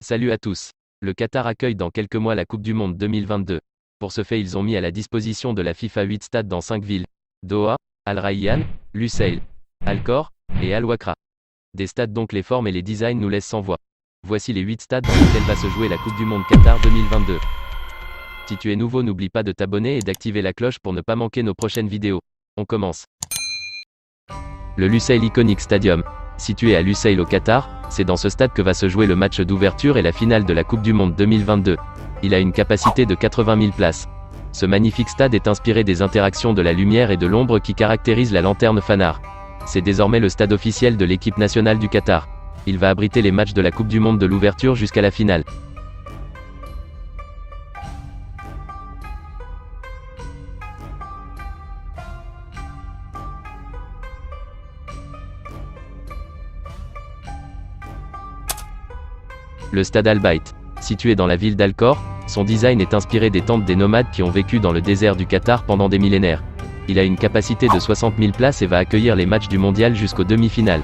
Salut à tous. Le Qatar accueille dans quelques mois la Coupe du Monde 2022. Pour ce fait, ils ont mis à la disposition de la FIFA 8 stades dans 5 villes: Doha, Al Rayyan, Lusail, Al Khor et Al Wakra. Des stades donc les formes et les designs nous laissent sans voix. Voici les 8 stades dans lesquels va se jouer la Coupe du Monde Qatar 2022. Si tu es nouveau, n'oublie pas de t'abonner et d'activer la cloche pour ne pas manquer nos prochaines vidéos. On commence. Le Lusail Iconic Stadium. Situé à Lusail au Qatar, c'est dans ce stade que va se jouer le match d'ouverture et la finale de la Coupe du Monde 2022. Il a une capacité de 80 000 places. Ce magnifique stade est inspiré des interactions de la lumière et de l'ombre qui caractérisent la lanterne Fanar. C'est désormais le stade officiel de l'équipe nationale du Qatar. Il va abriter les matchs de la Coupe du Monde de l'ouverture jusqu'à la finale. Le stade Al Bayt. Situé dans la ville d'Al Khor, son design est inspiré des tentes des nomades qui ont vécu dans le désert du Qatar pendant des millénaires. Il a une capacité de 60 000 places et va accueillir les matchs du mondial jusqu'aux demi-finales.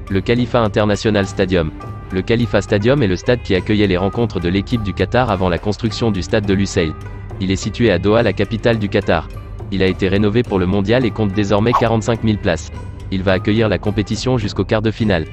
Le Khalifa International Stadium. Le Khalifa Stadium est le stade qui accueillait les rencontres de l'équipe du Qatar avant la construction du stade de Lusail. Il est situé à Doha, la capitale du Qatar. Il a été rénové pour le mondial et compte désormais 45 000 places. Il va accueillir la compétition jusqu'au quart de finale.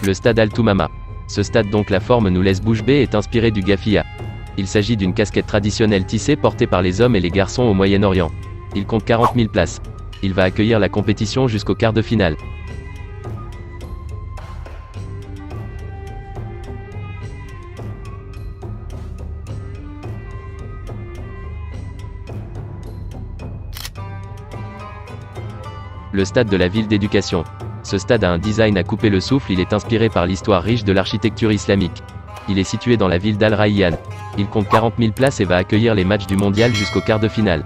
Le stade Al Toumama. Ce stade, donc la forme nous laisse bouche bée, est inspiré du Gafia. Il s'agit d'une casquette traditionnelle tissée portée par les hommes et les garçons au Moyen-Orient. Il compte 40 000 places. Il va accueillir la compétition jusqu'au quart de finale. Le stade de la ville d'éducation. Ce stade a un design à couper le souffle, il est inspiré par l'histoire riche de l'architecture islamique. Il est situé dans la ville d'Al Rayyan. Il compte 40 000 places et va accueillir les matchs du mondial jusqu'au quart de finale.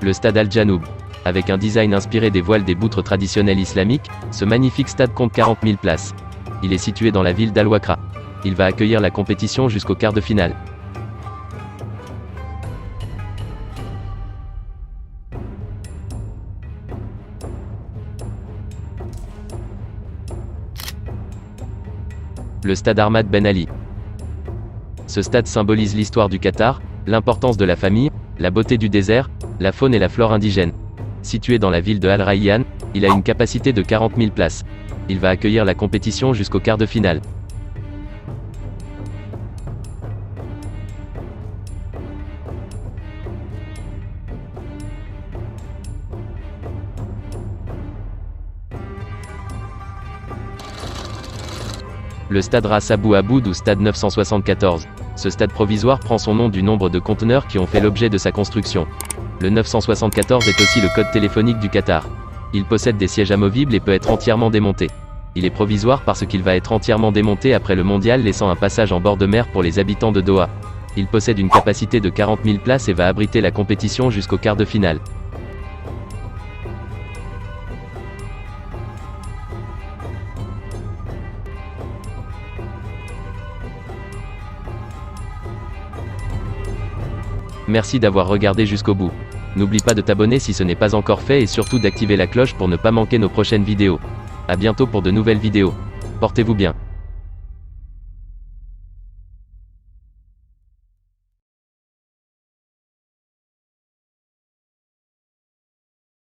Le stade Al Janoub. Avec un design inspiré des voiles des boutres traditionnelles islamiques, ce magnifique stade compte 40 000 places. Il est situé dans la ville d'Al Wakra. Il va accueillir la compétition jusqu'au quart de finale. Le stade Ahmad Ben Ali. Ce stade symbolise l'histoire du Qatar, l'importance de la famille, la beauté du désert, la faune et la flore indigène. Situé dans la ville de Al Rayyan, il a une capacité de 40 000 places. Il va accueillir la compétition jusqu'au quart de finale. Le stade Ras Abou Aboud ou stade 974. Ce stade provisoire prend son nom du nombre de conteneurs qui ont fait l'objet de sa construction. Le 974 est aussi le code téléphonique du Qatar. Il possède des sièges amovibles et peut être entièrement démonté. Il est provisoire parce qu'il va être entièrement démonté après le mondial, laissant un passage en bord de mer pour les habitants de Doha. Il possède une capacité de 40 000 places et va abriter la compétition jusqu'au quart de finale. Merci d'avoir regardé jusqu'au bout. N'oublie pas de t'abonner si ce n'est pas encore fait et surtout d'activer la cloche pour ne pas manquer nos prochaines vidéos. A bientôt pour de nouvelles vidéos. Portez-vous bien.